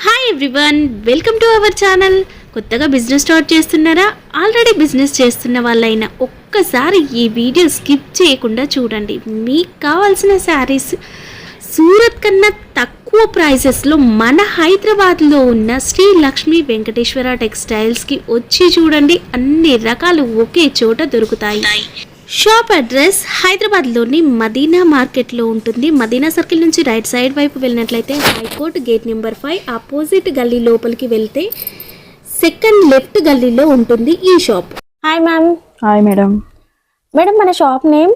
Hi everyone, welcome to our channel. కొత్తగా business start చేస్తున్నారా? Already business చేస్తున్న వాళ్ళైనా ఒక్కసారి ఈ వీడియో స్కిప్ చేయకుండా చూడండి. మీకు కావాల్సిన శారీస్ సూరత్ కన్నా తక్కువ ప్రైసెస్లో మన హైదరాబాద్లో ఉన్న శ్రీ లక్ష్మీ వెంకటేశ్వర టెక్స్టైల్స్కి వచ్చి చూడండి. అన్ని రకాలు ఒకే చోట దొరుకుతాయి. షాప్ అడ్రస్ హైదరాబాద్లోని మదీనా మార్కెట్లో ఉంటుంది. మదీనా సర్కిల్ నుంచి రైట్ సైడ్ వైపు వెళ్ళినట్లయితే హైకోర్టు గేట్ నెంబర్ 5 ఆపోజిట్ గల్లీ లోపలికి వెళ్తే సెకండ్ లెఫ్ట్ గల్లీలో ఉంటుంది ఈ shop. Hi ma'am. Hi madam. Madam మన shop name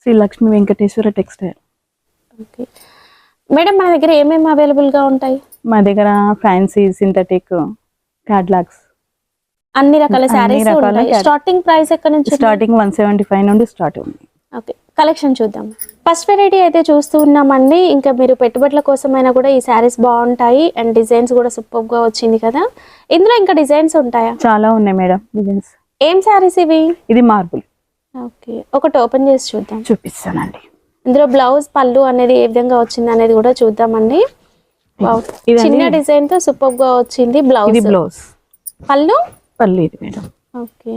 Sri Lakshmi Venkateswara textile. Okay madam, మన దగ్గర ఏమేమి అవైలబుల్గా ఉంటాయి? మా దగ్గర ఫ్యాన్సీ, సింథటిక్, క్యాట్లాగ్స్ అన్ని రకాల శారీస్ ఉంటాయి. స్టార్టింగ్ ప్రైస్ ఎక్కడ నుంచి? స్టార్టింగ్ 175 నుండి స్టార్ట్ ఉంది. ఓకే, కలెక్షన్ చూద్దాం. ఫస్ట్ వెరైటీ అయితే చూస్తూ ఉన్నామండి. ఇంకా మీరు పెట్టుబడుల కోసమైనా కూడా ఈ శారీస్ బాగుంటాయి అండ్ డిజైన్స్ కూడా సూపర్ గా వచ్చింది కదా. ఇందులో ఇంకా డిజైన్స్ ఉంటాయా? చాలా ఉన్నాయి మేడం డిజైన్స్. ఏం శారీస్ ఇవి? ఇది మార్బుల్. ఓకే, ఒకటి ఓపెన్ చేసి చూద్దాం. చూపిస్తానండి. ఇందులో బ్లౌజ్ పళ్ళు అనేది ఏ విధంగా వచ్చింది అనేది కూడా చూద్దామండి. చిన్న డిజైన్ తో సూపర్ గా వచ్చింది. బ్లౌజ్ పళ్ళు ఇది మేడం. ఓకే,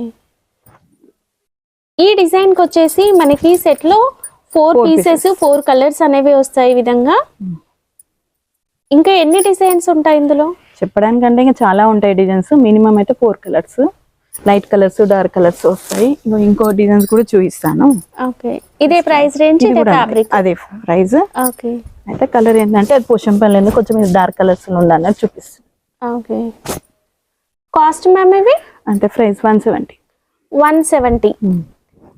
ఈ డిజైన్ కి వచ్చేసి మనకి సెట్ లో 4 పీసెస్ 4 కలర్స్ అనేవి వస్తాయి ఈ విధంగా. ఇంకా ఎన్ని డిజైన్స్ ఉంటాయి ఇందులో? చెప్పడానికంటే ఇంకా చాలా ఉంటాయి డిజైన్స్. మినిమం అయితే 4 colours, light colours, dark colours వస్తాయి. ఇంకో డిజైన్స్ కూడా చూపిస్తాను. ఓకే, ఇదే ప్రైస్ రేంజ్, ఇదే ఫ్యాబ్రిక్, అదే ప్రైస్. ఓకే, అయితే కలర్ ఏంటంటే అది పోషన్ పల్లె కొంచెం డార్క్ కలర్స్ ఉందన్నది చూపిస్తాను. ఓకే, కాస్ట్ మ్యామ్ ఇవి? అంటే ప్రైస్ 170.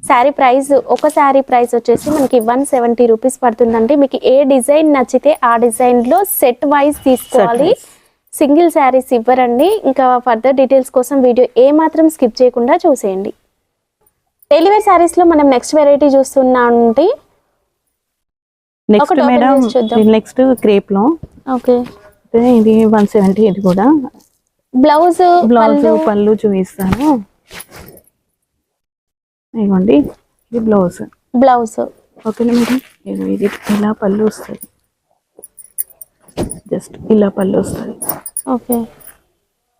శారీ ప్రైస్, ఒక శారీ ప్రైస్ వచ్చేసి మనకి 170 రూపీస్ పడుతుందండి. మీకు ఏ డిజైన్ నచ్చితే ఆ డిజైన్ లో సెట్ వైజ్ తీసుకోవాలి, సింగిల్ శారీస్ ఇవ్వరండి. ఇంకా ఫర్దర్ డీటెయిల్స్ కోసం వీడియో ఏ మాత్రం స్కిప్ చేయకుండా చూసేయండి. డైలీ వేర్ శారీస్ లో మనం నెక్స్ట్ వెరైటీ చూస్తున్నామండి. నెక్స్ట్ క్రేప్ లో. ఓకే, ఇది 170. ఇది కూడా బ్లౌజ్ పళ్ళు చూపిస్తాను. ఇదిగోండి, ఇది బ్లౌజ్. ఓకేనా మేడం? ఇది ఇలా పళ్ళు వస్తుంది, జస్ట్ ఇలా పళ్ళు వస్తుంది. ఓకే,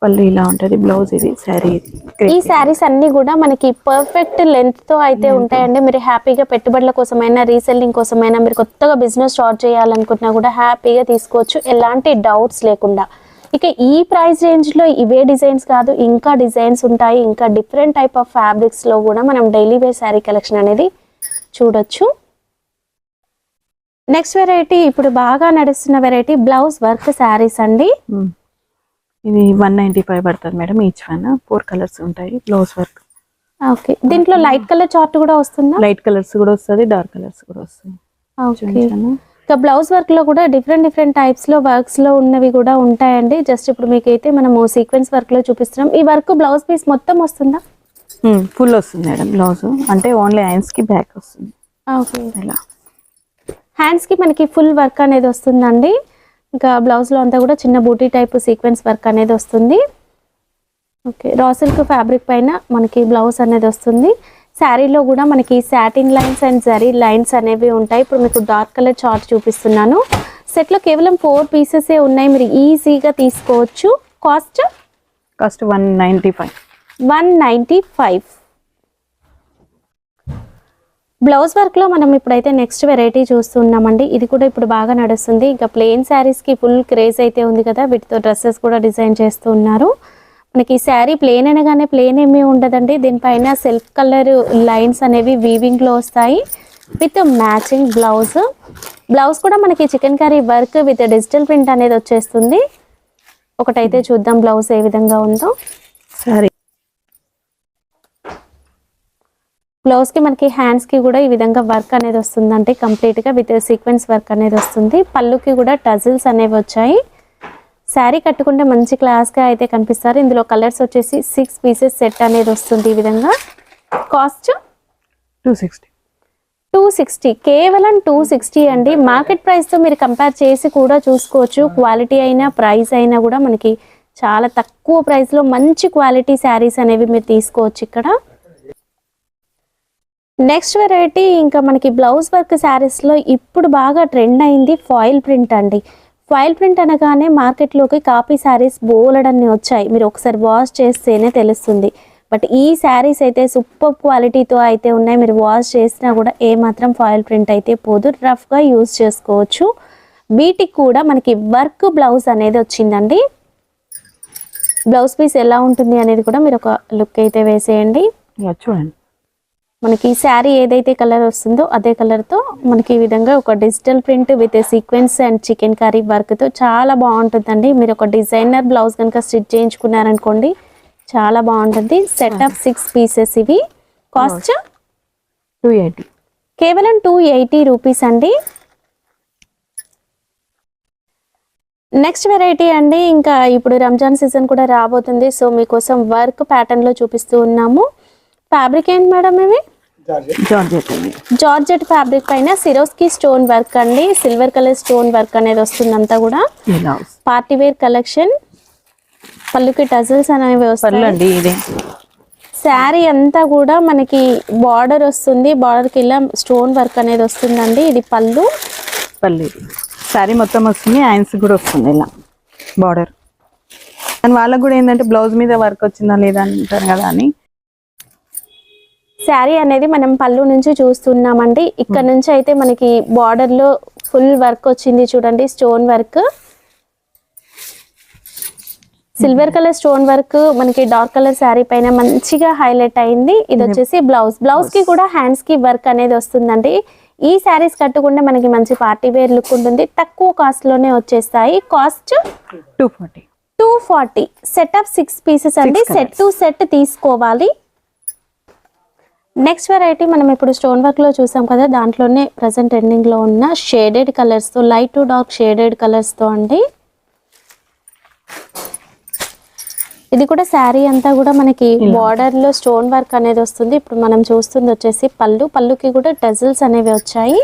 పళ్ళు ఇలా ఉంటుంది. బ్లౌజ్ ఇది శారీ. ఈ శారీస్ అన్ని కూడా మనకి పర్ఫెక్ట్ లెంత్ తో అయితే ఉంటాయండి. మీరు హ్యాపీగా పెట్టుబడుల కోసమైనా, రీసెల్లింగ్ కోసమైనా, మీరు కొత్తగా బిజినెస్ స్టార్ట్ చేయాలనుకుంటున్నా కూడా హ్యాపీగా తీసుకోవచ్చు, ఎలాంటి డౌట్స్ లేకుండా. ఇక ఈ ప్రైస్ రేంజ్ లో ఇవే డిజైన్స్ కాదు, ఇంకా డిజైన్స్ ఉంటాయి. ఇంకా డిఫరెంట్ టైప్ ఆఫ్ ఫ్యాబ్రిక్స్ లో కూడా మనం డైలీ వేర్ శారీ కలెక్షన్ అనేది చూడొచ్చు. నెక్స్ట్ వెరైటీ, ఇప్పుడు బాగా నడుస్తున్న వెరైటీ బ్లౌజ్ వర్క్ శారీస్ అండి. ఇది 195 పడుతుంది మేడం. ఈచ్ వన్ 4 కలర్స్ ఉంటాయి. Blouse work. ఓకే, దీంట్లో లైట్ కలర్ చార్ట్ కూడా వస్తుందా? లైట్ కలర్స్ కూడా వస్తుంది, డార్క్ కలర్స్ కూడా వస్తాయి. ఇంకా బ్లౌజ్ వర్క్ లో కూడా డిఫరెంట్ టైప్స్ లో వర్క్స్ లో ఉన్నవి కూడా ఉంటాయండి. జస్ట్ ఇప్పుడు మీకైతే మనము సీక్వెన్స్ వర్క్ లో చూపిస్తున్నాం. ఈ వర్క్ బ్లౌజ్ పీస్ మొత్తం వస్తుందా? ఫుల్ వస్తుంది మేడం. బ్లౌజ్ అంటే ఓన్లీ హ్యాండ్స్ కి బ్యాక్ వస్తుంది. ఓకే, ఇలా హ్యాండ్స్ కి మనకి ఫుల్ వర్క్ అనేది వస్తుందండి. ఇంకా బ్లౌజ్ లో అంతా కూడా చిన్న బూటీ టైప్ సీక్వెన్స్ వర్క్ అనేది వస్తుంది. ఓకే, రా సిల్క్ ఫ్యాబ్రిక్ పైన మనకి బ్లౌజ్ అనేది వస్తుంది. శారీలో కూడా మనకి satin lines and zari lines అనేవి ఉంటాయి. ఇప్పుడు మీకు డార్క్ కలర్ చార్ట్ చూపిస్తున్నాను. సెట్లో కేవలం 4 పీసెస్ ఉన్నాయి, మీరు ఈజీగా తీసుకోవచ్చు. కాస్ట్ 195. బ్లౌజ్ వర్క్ లో మనం ఇప్పుడైతే నెక్స్ట్ వెరైటీ చూస్తున్నామండి. ఇది కూడా ఇప్పుడు బాగా నడుస్తుంది. ఇంకా ప్లెయిన్ శారీస్ కి ఫుల్ క్రేజ్ అయితే ఉంది కదా, వీటితో డ్రెస్సెస్ కూడా డిజైన్ చేస్తూ ఉన్నారు. మనకి శారీ ప్లెయిన్ అనగానే ప్లెయిన్ ఏమీ ఉండదండి. దీనిపైన సెల్ఫ్ కలర్ లైన్స్ అనేవి వీవింగ్ లో వస్తాయి విత్ మ్యాచింగ్ బ్లౌజ్ కూడా మనకి chicken curry work with digital print అనేది వచ్చేస్తుంది. ఒకటైతే చూద్దాం బ్లౌజ్ ఏ విధంగా ఉందో. సరే, బ్లౌజ్ కి మనకి హ్యాండ్స్ కి కూడా ఈ విధంగా వర్క్ అనేది వస్తుందంటే కంప్లీట్ గా విత్ సీక్వెన్స్ వర్క్ అనేది వస్తుంది. పళ్ళుకి కూడా టజిల్స్ అనేవి వచ్చాయి. శారీ కట్టుకుంటే మంచి క్లాస్ గా అయితే కనిపిస్తారు. ఇందులో కలర్స్ వచ్చేసి 6 పీసెస్ సెట్ అనేది వస్తుంది ఈ విధంగా. కాస్ట్ 260, కేవలం 260 అండి. మార్కెట్ ప్రైస్ తో మీరు కంపేర్ చేసి కూడా చూసుకోవచ్చు. క్వాలిటీ అయినా ప్రైస్ అయినా కూడా మనకి చాలా తక్కువ ప్రైస్ లో మంచి క్వాలిటీ శారీస్ అనేవి మీరు తీసుకోవచ్చు ఇక్కడ. నెక్స్ట్ వెరైటీ ఇంకా మనకి బ్లౌజ్ వర్క్ శారీస్ లో ఇప్పుడు బాగా ట్రెండ్ అయింది ఫాయిల్ ప్రింట్ అండి. ఫాయిల్ ప్రింట్ అనగానే మార్కెట్లోకి కాపీ శారీస్ బోలెడన్ని వచ్చాయి, మీరు ఒకసారి వాష్ చేస్తేనే తెలుస్తుంది. బట్ ఈ శారీస్ అయితే సూపర్ క్వాలిటీతో అయితే ఉన్నాయి, మీరు వాష్ చేసినా కూడా ఏమాత్రం ఫాయిల్ ప్రింట్ అయితే పోదు, రఫ్గా యూజ్ చేసుకోవచ్చు. వీటికి కూడా మనకి వర్క్ బ్లౌజ్ అనేది వచ్చిందండి. బ్లౌజ్ పీస్ ఎలా ఉంటుంది అనేది కూడా మీరు ఒక లుక్ అయితే వేసేయండి. చూడండి, మనకి శారీ ఏదైతే కలర్ వస్తుందో అదే కలర్తో మనకి ఈ విధంగా ఒక digital print with sequence and chicken curry వర్క్తో చాలా బాగుంటుందండి. మీరు ఒక డిజైనర్ బ్లౌజ్ కనుక స్టిచ్ చేయించుకున్నారనుకోండి చాలా బాగుంటుంది. Set of 6 pieces. ఇవి కాస్ట్ 280, కేవలం 280 రూపీస్ అండి. నెక్స్ట్ వెరైటీ అండి, ఇంకా ఇప్పుడు రంజాన్ సీజన్ కూడా రాబోతుంది, సో మీకోసం వర్క్ ప్యాటర్న్లో చూపిస్తూ ఉన్నాము. ఫ్యాబ్రిక్ ఏంటి మేడం ఇవి? జార్జెట్ ఫ్యాబ్రిక్ పైన సిరోస్కి స్టోన్ వర్క్ అండి, సిల్వర్ కలర్ స్టోన్ వర్క్ అనేది వస్తుంది. అంతా కూడా పార్టీ వేర్ కలెక్షన్. పళ్ళుకి టజల్స్ అనేవి వస్తాయి. శారీ అంతా కూడా మనకి బార్డర్ వస్తుంది, బార్డర్కి ఇలా స్టోన్ వర్క్ అనేది వస్తుందండి. ఇది పళ్ళు. శారీ మొత్తం వస్తుంది, హ్యాండ్స్ కూడా వస్తుంది ఇలా బార్డర్. అండ్ వాళ్ళకు కూడా ఏంటంటే బ్లౌజ్ మీద వర్క్ వచ్చిందా లేదా అంటారు కదా అని. శారీ అనేది మనం పళ్ళు నుంచి చూస్తున్నామండి. ఇక్కడ నుంచి అయితే మనకి బార్డర్ లో ఫుల్ వర్క్ వచ్చింది చూడండి, stone work, silver colour stone work మనకి డార్క్ కలర్ శారీ పైన మంచిగా హైలైట్ అయింది. ఇది వచ్చేసి బ్లౌజ్. బ్లౌజ్ కి కూడా హ్యాండ్స్ కి వర్క్ అనేది వస్తుందండి. ఈ శారీస్ కట్టుకుంటే మనకి మంచి పార్టీ వేర్ లుక్ ఉంటుంది, తక్కువ కాస్ట్ లోనే వచ్చేస్తాయి. కాస్ట్ 240. సెట్ ఆఫ్ 6 పీసెస్ అండి, సెట్ టు సెట్ తీసుకోవాలి. నెక్స్ట్ వెరైటీ మనం ఇప్పుడు స్టోన్ వర్క్ లో చూసాం కదా, దాంట్లోనే ప్రజెంట్ ట్రెండింగ్ లో ఉన్న షేడెడ్ కలర్స్ తో, light to dark shaded colours తో అండి. ఇది కూడా శారీ అంతా కూడా మనకి బార్డర్ లో స్టోన్ వర్క్ అనేది వస్తుంది. ఇప్పుడు మనం చూస్తుంది వచ్చేసి పళ్ళుకి కూడా టజల్స్ అనేవి వచ్చాయి.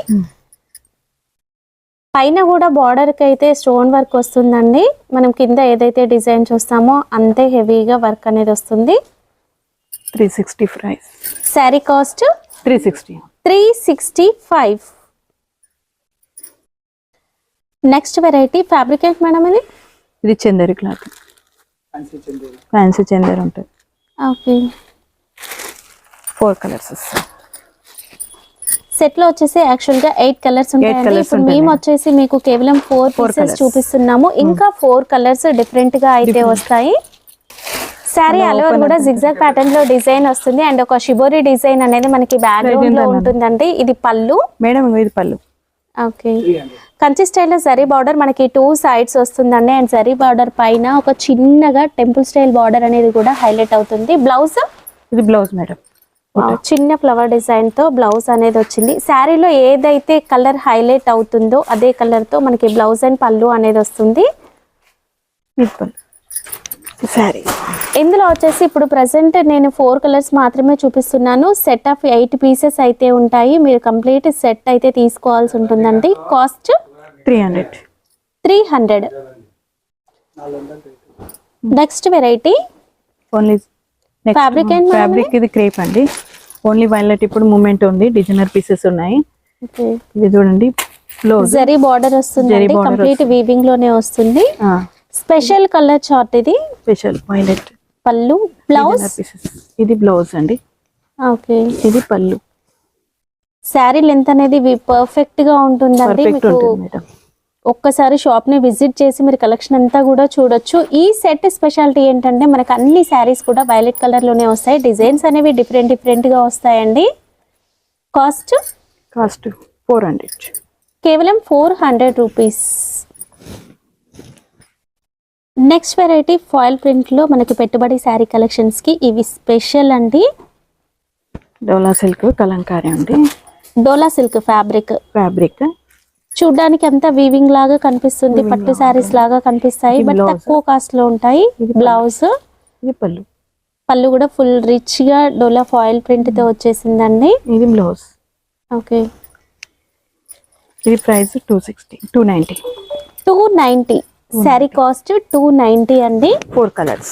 పైన కూడా బార్డర్ కి అయితే స్టోన్ వర్క్ వస్తుందండి. మనం కింద ఏదైతే డిజైన్ చూస్తామో అంతే హెవీగా వర్క్ అనేది వస్తుంది. 360 price. Sari cost 365. Next variety fabric ఏంటి మేడం ఇది? ఇది చందేరి క్లాత్, ఫ్యాన్సీ చందేరి ఉంటుంది. ఓకే, 4 కలర్స్ వస్తాయి. సెట్ లో వచ్చేసి యాక్చువల్ గా 8 కలర్స్ ఉంటాయండి. ఇప్పుడు మేము వచ్చేసి మీకు కేవలం 4 పీసెస్ చూపిస్తున్నాము. ఇంకా 4 కలర్స్ డిఫరెంట్ గా అయితే వస్తాయి. శారీ అలవర్ కూడా జిగ్జాగ్ ప్యాటర్న్ లో డిజైన్ వస్తుంది అండ్ ఒక షిబోరి డిజైన్ అనేది మనకి బ్యాక్గ్రౌండ్ లో ఉంటుందండి. ఇది పళ్ళు మేడం, ఇది పళ్ళు. Okay, Kanchi style zari border మనకి 2 సైడ్స్ వస్తుందండి అండ్ జరీ బార్డర్ పైన ఒక చిన్నగా టెంపుల్ స్టైల్ బార్డర్ అనేది కూడా హైలైట్ అవుతుంది. బ్లౌజ్, ఇది బ్లౌజ్ మేడం, చిన్న ఫ్లవర్ డిజైన్ తో బ్లౌజ్ అనేది వచ్చింది. శారీలో ఏదైతే కలర్ హైలైట్ అవుతుందో అదే కలర్ తో మనకి బ్లౌజ్ అండ్ పళ్ళు అనేది వస్తుంది. శారీ ఇందులో వచ్చేసి ఇప్పుడు ప్రెసెంట్ నేను 4 కలర్స్ మాత్రమే చూపిస్తున్నాను. సెట్ ఆఫ్ 8 పీసెస్ అయితే ఉంటాయి. మీరు కంప్లీట్ సెట్ అయితే తీసుకోవాల్సి ఉంటుందండి. Cost 300. Next variety only fabric and fabric ఇది క్రేప్ అండి. ఓన్లీ వైలెట్ ఇప్పుడు మూమెంట్ ఉంది, డిజైనర్ పీసెస్ ఉన్నాయి. ఇది చూడండి, జరీ బార్డర్ వస్తుంది, కంప్లీట్ వీవింగ్ లోనే వస్తుంది. స్పెషల్ కలర్ చార్ట్, ఇది స్పెషల్ వైలెట్. పళ్ళు, బ్లౌజ్, ఇది బ్లౌజ్ అండి. ఓకే, ఇది పళ్ళు. శారీ లెంత్ అనేది పర్ఫెక్ట్ గా ఉంటుందండి. మీకు ఒక్కసారి షాప్ ని విజిట్ చేసి మీరు కలెక్షన్ అంతా కూడా చూడొచ్చు. ఈ సెట్ స్పెషాలిటీ ఏంటంటే మనకు అన్ని శారీస్ కూడా వైలెట్ కలర్ లోనే వస్తాయి. డిజైన్స్ అనేవి డిఫరెంట్ గా వస్తాయండి. కాస్ట్ 400, కేవలం 400 rupees. Next variety foil print లో మనకి పెట్టుబడి శారీ కలెక్షన్స్ కి ఇవి స్పెషల్ అండి. డోలా సిల్క్ కలంకారీ అండి. డోలా సిల్క్ ఫ్యాబ్రిక్ చూడ్డానికి అంతా వీవింగ్ లాగా కనిపిస్తుంది, పట్టు శారీస్ లాగా కనిపిస్తాయి, బట్ తక్కువ కాస్ట్ లో ఉంటాయి. బ్లౌజ్, ఇది పళ్ళు కూడా ఫుల్ రిచ్ గా డోలా ఫాయిల్ ప్రింట్ తో వచ్చేసిందండి. ఇది బ్లౌజ్. ఓకే, ఇది ప్రైస్ 290. శారీ కాస్ట్ 290 అండి. 4 కలర్స్.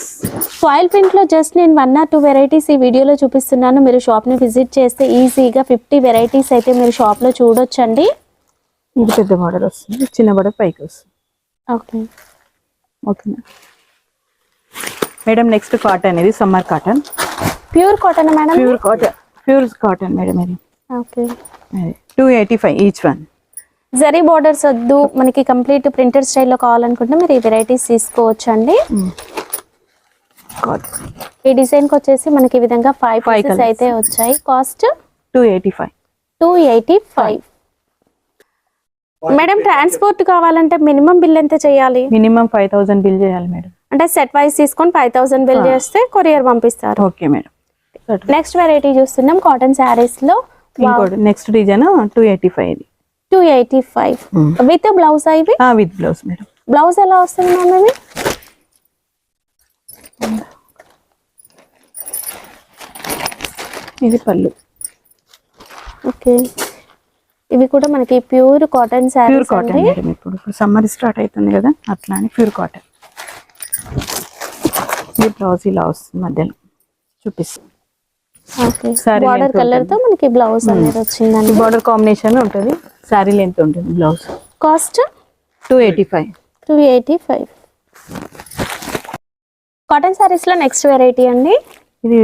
ఫాయిల్ ప్రింట్ లో జస్ట్ నేను 1 or 2 వెరైటీస్ ఈ వీడియోలో చూపిస్తున్నాను. మీరు షాప్ ని విజిట్ చేస్తే ఈజీగా 50 వెరైటీస్ అయితే మీరు షాప్ లో చూడొచ్చండి. ఇది పెద్ద బార్డర్ వస్తుంది, చిన్న బార్డర్ పైకి వస్తుంది. ఓకే ఓకేనా మేడం. నెక్స్ట్ కాటన్, ఇది summer cotton, pure cotton madam. Pure cotton madam. ఇది okay 285 each one. Zari borders వద్దు, మనకి కంప్లీట్ ప్రింటెడ్ స్టైల్లో కావాలనుకుంటే మీరు ఈ వెరైటీస్ తీసుకోవచ్చు అండి. ఈ డిజైన్ కి వచ్చేసి మనకి ఈ విధంగా 5 పీసెస్ అయితే వచ్చాయి. కాస్ట్ 285. మేడం ట్రాన్స్పోర్ట్ కావాలంటే మినిమం బిల్ ఎంత చేయాలి? మినిమం 5000 బిల్ చేయాలి మేడం. అంటే సెట్ వైస్ తీసుకొని 5000 బిల్ చేస్తే కొరియర్ పంపిస్తారు. Okay madam. నెక్స్ట్ వెరైటీ చూస్తున్నాం కాటన్ శారీస్ లో. ఇంకోటి నెక్స్ట్ డిజైన్ 285. ఇది 285 విత్ బ్లౌజ్ ఇవి. With blouse madam. బ్లౌజ్ ఎలా వస్తుంది మ్యామ్ ఇవి? ఇది పళ్ళు. ఓకే ఇవి కూడా మనకి pure cotton pure saris cotton అండి. మేడం. ఇప్పుడు సమ్మర్ స్టార్ట్ అవుతుంది కదా, అట్లా అని ప్యూర్ కాటన్. ఈ బ్లౌజ్ ఇలా వస్తుంది మధ్యలో చూపిస్తాను. Okay Saree border length colour తో మనకి బ్లౌజ్ అనేది వచ్చిందండి. బార్డర్ కాంబినేషన్ ఉంటుంది. శారీ లెంత్ ఉంటుంది. Blouse cost 285. కాటన్ శారీస్ లో నెక్స్ట్ వెరైటీ అండి. ఇది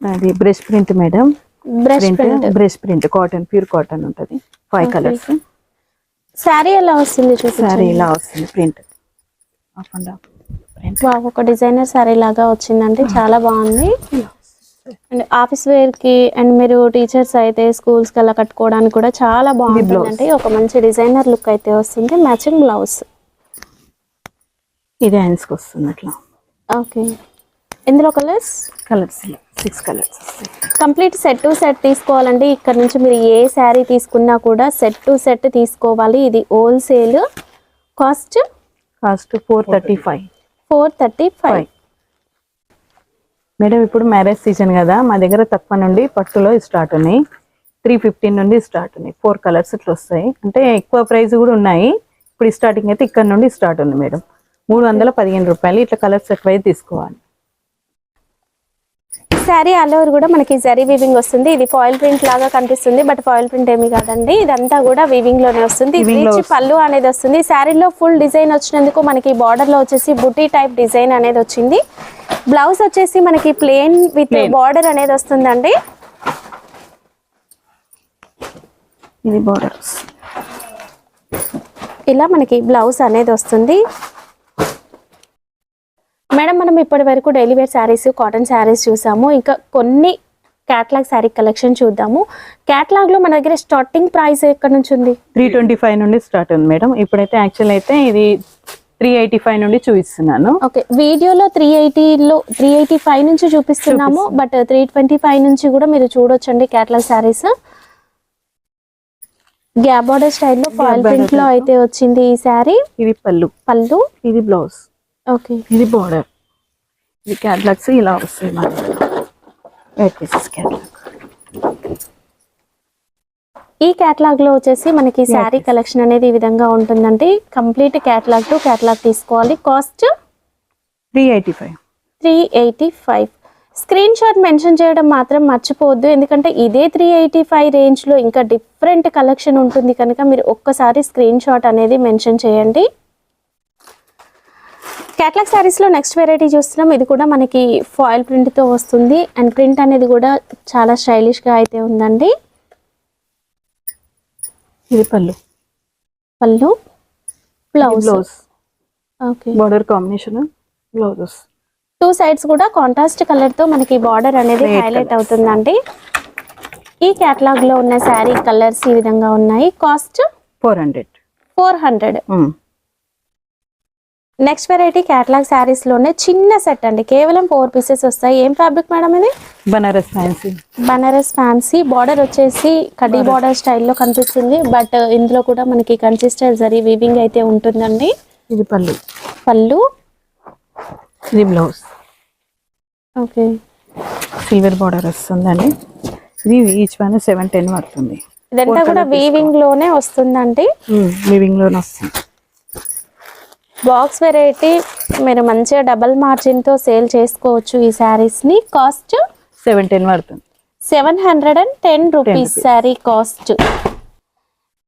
అది brush print madam. Brush print. Brush print cotton, pure cotton ఉంటుంది. 5 కలర్స్. శారీ ఎలా వస్తుంది శారీ చూసారు? ఇలా వస్తుంది print. Of and of print. ఒక డిజైనర్ శారీ లాగా వచ్చిందండి, చాలా బాగుంది. అండ్ ఆఫీస్ వేర్ కి అండ్ మీరు టీచర్స్ అయితే స్కూల్స్ కి అలా కట్టుకోవడానికి కూడా చాలా బాగుంటుందండి. ఒక మంచి డిజైనర్ లుక్ అయితే వస్తుంది. Matching blouse. ఇది హ్యాండ్స్ కి వస్తుంది అట్లా. ఓకే ఇందులో కలర్స్ 6 కలర్స్ వస్తాయి. కంప్లీట్ సెట్ టు సెట్ తీసుకోవాలండి. ఇక్కడ నుంచి మీరు ఏ శారీ తీసుకున్నా కూడా సెట్ టు సెట్ తీసుకోవాలి. ఇది హోల్సేల్. కాస్ట్ 435. మేడం ఇప్పుడు మ్యారేజ్ సీజన్ కదా, మా దగ్గర తక్కువ నుండి పట్టులో స్టార్ట్ ఉన్నాయి. 315 నుండి స్టార్ట్ ఉన్నాయి. 4 కలర్స్ ఇట్లా వస్తాయి. అంటే ఎక్కువ ప్రైస్ కూడా ఉన్నాయి. ఇప్పుడు స్టార్టింగ్ అయితే ఇక్కడ నుండి స్టార్ట్ ఉంది మేడం. 315 రూపాయలు. ఇట్లా కలర్స్ సెట్ వైజ్ తీసుకోవాలి. శారీ ఆల్ ఓవర్ కూడా మనకి జరీ వీవింగ్ వస్తుంది. ఇది ఫాయిల్ ప్రింట్ లాగా కనిపిస్తుంది, బట్ ఫాయిల్ ప్రింట్ ఏమీ కాదండి. ఇదంతా కూడా వీవింగ్ లోనే వస్తుంది. రిచ్ పళ్ళు అనేది వస్తుంది. శారీలో ఫుల్ డిజైన్ వచ్చినందుకు మనకి బార్డర్ లో వచ్చేసి బుటీ టైప్ డిజైన్ అనేది వచ్చింది. బ్లౌజ్ వచ్చేసి మనకి ప్లెయిన్ విత్ బార్డర్ అనేది వస్తుందండి. ఇది బార్డర్ ఇలా మనకి బ్లౌజ్ అనేది వస్తుంది. మేడం మనం ఇప్పటి వరకు daily wear saris, cotton saris చూసాము. ఇంకా కొన్ని క్యాటలాగ్ శారీ కలెక్షన్ చూద్దాము. క్యాటలాగ్ లో మన దగ్గర స్టార్టింగ్ ప్రైస్ ఎక్కడ నుంచి ఉంది? 325 నుండి స్టార్ట్ ఉంది మేడం. ఇప్పుడైతే యాక్చువల్ అయితే ఇది 385 నుండి చూపిస్తున్నాను. ఓకే వీడియోలో 385 నుంచి చూపిస్తున్నాము, బట్ 325 నుంచి కూడా మీరు చూడొచ్చండి క్యాటలాగ్ శారీస్. గ్యాప్ బార్డర్ స్టైల్లో ఫాయిల్ ప్రింట్ లో అయితే వచ్చింది ఈ శారీ. ఇది పళ్ళు. ఇది బ్లౌజ్. ఓకే ఇది బార్డర్. ఇది క్యాటలాగ్స్ ఇలా వస్తాయి మనకి. 8 పీసెస్ క్యాటలాగ్. ఈ క్యాటలాగ్ లో వచ్చేసి మనకి శారీ కలెక్షన్ అనేది ఈ విధంగా ఉంటుందండి. కంప్లీట్ క్యాటలాగ్ టు క్యాటలాగ్ తీసుకోవాలి. కాస్ట్ 385. స్క్రీన్ షాట్ మెన్షన్ చేయడం మాత్రం మర్చిపోవద్దు, ఎందుకంటే ఇదే 385 రేంజ్ లో ఇంకా డిఫరెంట్ కలెక్షన్ ఉంటుంది కనుక మీరు ఒక్కసారి స్క్రీన్ షాట్ అనేది మెన్షన్ చేయండి. క్యాటలాగ్ శారీస్ లో నెక్స్ట్ వెరైటీ చూస్తున్నాం. ఇది కూడా మనకి ఫాయిల్ ప్రింట్ తో వస్తుంది అండ్ ప్రింట్ అనేది కూడా చాలా స్టైలిష్ గా అయితే ఉందండి. ఇది పళ్ళు. Blouse. Okay border combination blouses. 2 sides కూడా కాంట్రాస్ట్ కలర్ తో మనకి బార్డర్ అనేది హైలైట్ అవుతుందండి. ఈ క్యాటలాగ్ లో ఉన్న శారీ కలర్స్ ఈ విధంగా ఉన్నాయి. Cost 400. Next variety catalogue saris లోనే చిన్న సెట్ అండి, కేవలం 4 పీసెస్ వస్తాయి. ఏం ఫ్యాబ్రిక్ మేడం ఇది? బనారస్ ఫ్యాన్సీ. బార్డర్ వచ్చేసి కడ్డీ బార్డర్ స్టైల్లో కనిపిస్తుంది, బట్ ఇందులో కూడా మనకి కన్సిస్టెంట్ జరీ వీవింగ్ అయితే ఉంటుందండి. ఇది పళ్ళు. ఇది బ్లౌజ్. ఓకే సిల్వర్ బార్డర్ వస్తుందండి. ఇది ఈచ్ వన్ 710 పడుతుంది. ఇదంతా కూడా వీవింగ్ లోనే వస్తుందండి. వీవింగ్ లోనే వస్తుంది. బాక్స్ వెరైటీ మీరు మంచిగా డబల్ మార్జిన్ తో సేల్ చేసుకోవచ్చు ఈ శారీస్ ని. కాస్ట్ 710 పడుతుంది. 710 rupees sari cost.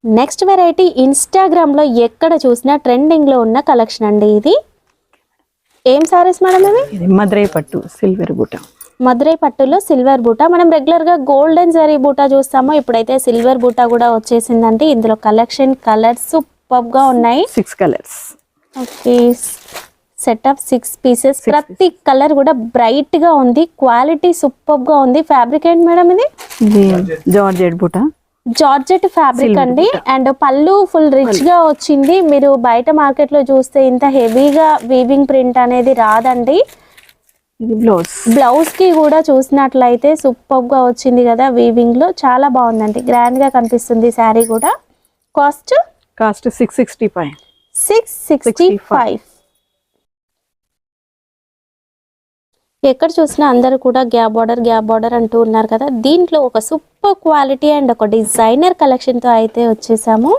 Next variety ఇన్స్టాగ్రామ్లో ఎక్కడ చూసినా ట్రెండింగ్లో ఉన్న కలెక్షన్ అండి. ఇది ఏం సారీస్ మేడం ఇవి? ఇది మదురై పట్టు సిల్వర్ బూట. మదురై పట్టులో సిల్వర్ బూట. మనం రెగ్యులర్గా గోల్డెన్ జరీ బూట చూస్తామో, ఇప్పుడైతే సిల్వర్ బూట కూడా వచ్చేసిందండి. ఇందులో కలెక్షన్ కలర్స్ సూపర్గా ఉన్నాయి. 6 colours. Okay, set of 6 pieces. ప్రతి కలర్ కూడా బ్రైట్ గా ఉంది. క్వాలిటీ సూపర్ గా ఉంది. ఫ్యాబ్రిక్ ఏంటి మేడం ఇది? జార్జెట్ బూట, జార్జెట్ ఫ్యాబ్రిక్ అండి. అండ్ పళ్ళు ఫుల్ రిచ్ గా వచ్చింది. మీరు బయట మార్కెట్ లో చూస్తే ఇంత హెవీగా వీవింగ్ ప్రింట్ అనేది రాదండి. ఇది బ్లౌజ్. బ్లౌజ్ కి కూడా చూసినట్లయితే సూపర్ గా వచ్చింది కదా, వీవింగ్ లో చాలా బాగుందండి. గ్రాండ్ గా కనిపిస్తుంది శారీ కూడా. కాస్ట్ 665. 665. ఎక్కడ చూసినా అందరూ కూడా గ్యాప్ బార్డర్ అంటూ ఉన్నారు కదా. దీంట్లో ఒక సూపర్ క్వాలిటీ అండ్ ఒక డిజైనర్ కలెక్షన్ తో అయితే వచ్చేసాము.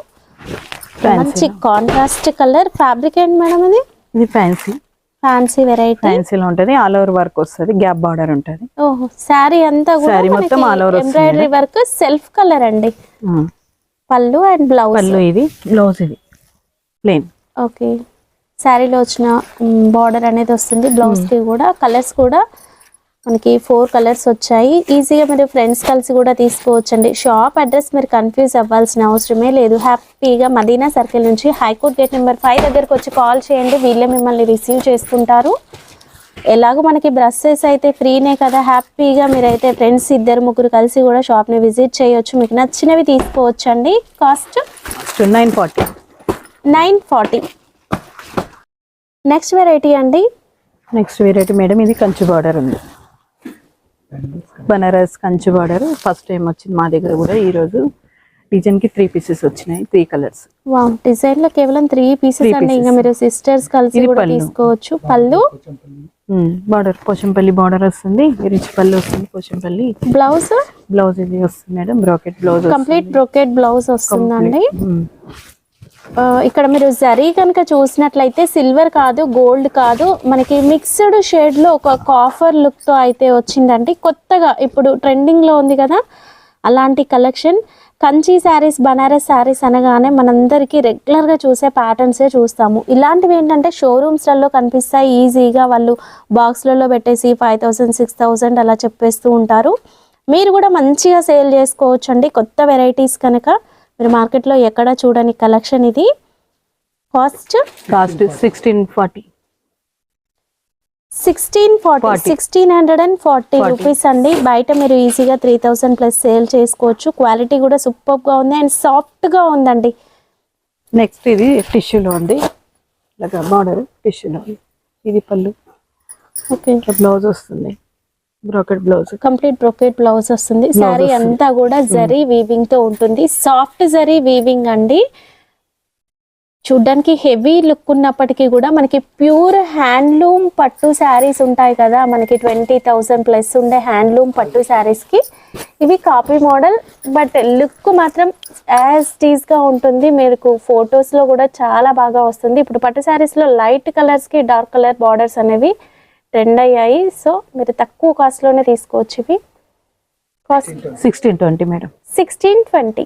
మంచి కాంట్రాస్ట్ కలర్. ఫ్యాబ్రిక్ ఏంటి మేడం ఇది? ఇది ఫ్యాన్సీ వెరైటీ. ఫ్యాన్సీలో ఉంటది. ఆల్ ఓవర్ వర్క్ వస్తుంది. గ్యాప్ బార్డర్ ఉంటది. ఓహో, శారీ అంతా కూడా మొత్తం all over embroidery work, self colour అండి. పళ్ళు అండ్ బ్లౌజ్. పళ్ళు ఇది, బ్లౌజ్ ఇది ప్లెయిన్. ఓకే, శారీలో వచ్చిన బార్డర్ అనేది వస్తుంది. బ్లౌజ్కి కూడా కలర్స్ కూడా మనకి 4 కలర్స్ వచ్చాయి. ఈజీగా మీరు ఫ్రెండ్స్ కలిసి కూడా తీసుకోవచ్చండి. షాప్ అడ్రస్ మీరు కన్ఫ్యూజ్ అవ్వాల్సిన అవసరమే లేదు. హ్యాపీగా మదీనా సర్కిల్ నుంచి హైకోర్ట్ గేట్ నెంబర్ 5 దగ్గరకు వచ్చి కాల్ చేయండి. వీళ్ళే మిమ్మల్ని రిసీవ్ చేసుకుంటారు. ఎలాగో మనకి బ్రషెస్ అయితే ఫ్రీనే కదా, హ్యాపీగా మీరైతే ఫ్రెండ్స్ 2-3 కలిసి కూడా షాప్ని విజిట్ చేయొచ్చు. మీకు నచ్చినవి తీసుకోవచ్చండి. కాస్ట్ 940. నెక్స్ట్ వెరైటీ అండి. నెక్స్ట్ వెరైటీ మేడం ఇది కంచి బార్డర్ ఉంది. Banaras Kanchi border first time వచ్చింది మా దగ్గర కూడా. ఈ రోజు డిజైన్ కి 3 పీసెస్ వచ్చినాయి. 3 కలర్స్. వావ్, డిజైన్ లో కేవలం 3 పీసెస్ అండి. ఇంకా మీరు సిస్టర్స్ కలిసి కూడా తీసుకోవచ్చు. పళ్ళు బార్డర్ పోచంపల్లి బార్డర్ వస్తుంది. రిచ్ పళ్ళు వస్తుంది. పోచంపల్లి బ్లౌజ్ ఇది వస్తుంది madam. Brocade blouse, complete brocade blouse వస్తుందండి. ఇక్కడ మీరు జరీ కనుక చూసినట్లయితే సిల్వర్ కాదు, గోల్డ్ కాదు, మనకి మిక్స్డ్ షేడ్ లో ఒక కాఫర్ లుక్ తో అయితే వచ్చిందండి. కొత్తగా ఇప్పుడు ట్రెండింగ్ లో ఉంది కదా, అలాంటి కలెక్షన్. కంచి శారీస్, బనారస్ శారీస్ అనగానే మనందరికీ రెగ్యులర్ గా చూసే ప్యాటర్న్సే చూస్తాము. ఇలాంటివి ఏంటంటే షోరూమ్స్లలో కనిపిస్తాయి. ఈజీగా వాళ్ళు బాక్స్లలో పెట్టేసి 5000, 6000 అలా చెప్పేస్తూ ఉంటారు. మీరు కూడా మంచిగా సేల్ చేసుకోవచ్చు అండి. కొత్త వెరైటీస్ కనుక మీరు మార్కెట్లో ఎక్కడ చూడని కలెక్షన్ ఇది. కాస్ట్ 1640. 1640 రూపీస్ అండి. బయట మీరు ఈజీగా 3000 ప్లస్ సేల్ చేసుకోవచ్చు. క్వాలిటీ కూడా సూపర్ గా ఉంది అండ్ సాఫ్ట్ గా ఉందండి. నెక్స్ట్ ఇది టిష్యూలో ఉంది. ఇలాగా బార్డర్ టిష్యూలో. ఇది పళ్ళు. ఓకే, బ్లౌజ్ వస్తుంది. Brocade blouse, complete brocade blouse వస్తుంది. శారీ అంతా కూడా జరీ వీవింగ్ తో ఉంటుంది. సాఫ్ట్ జరీ వీవింగ్ అండి. చూడ్డానికి హెవీ లుక్ ఉన్నప్పటికీ కూడా మనకి ప్యూర్ హ్యాండ్లూమ్ పట్టు శారీస్ ఉంటాయి కదా, మనకి 20,000 ప్లస్ ఉండే హ్యాండ్లూమ్ పట్టు శారీస్కి ఇవి కాపీ మోడల్. బట్ లుక్ మాత్రం యాజ్ టీజ్ గా ఉంటుంది. మీకు ఫొటోస్లో కూడా చాలా బాగా వస్తుంది. ఇప్పుడు పట్టు శారీస్లో లైట్ కలర్స్కి డార్క్ కలర్ బార్డర్స్ అనేవి ట్రెండ్ అయ్యాయి. సో మీరు తక్కువ కాస్ట్లోనే తీసుకోవచ్చు. ఇవి కాస్ట్ 1620 మేడం. 1620.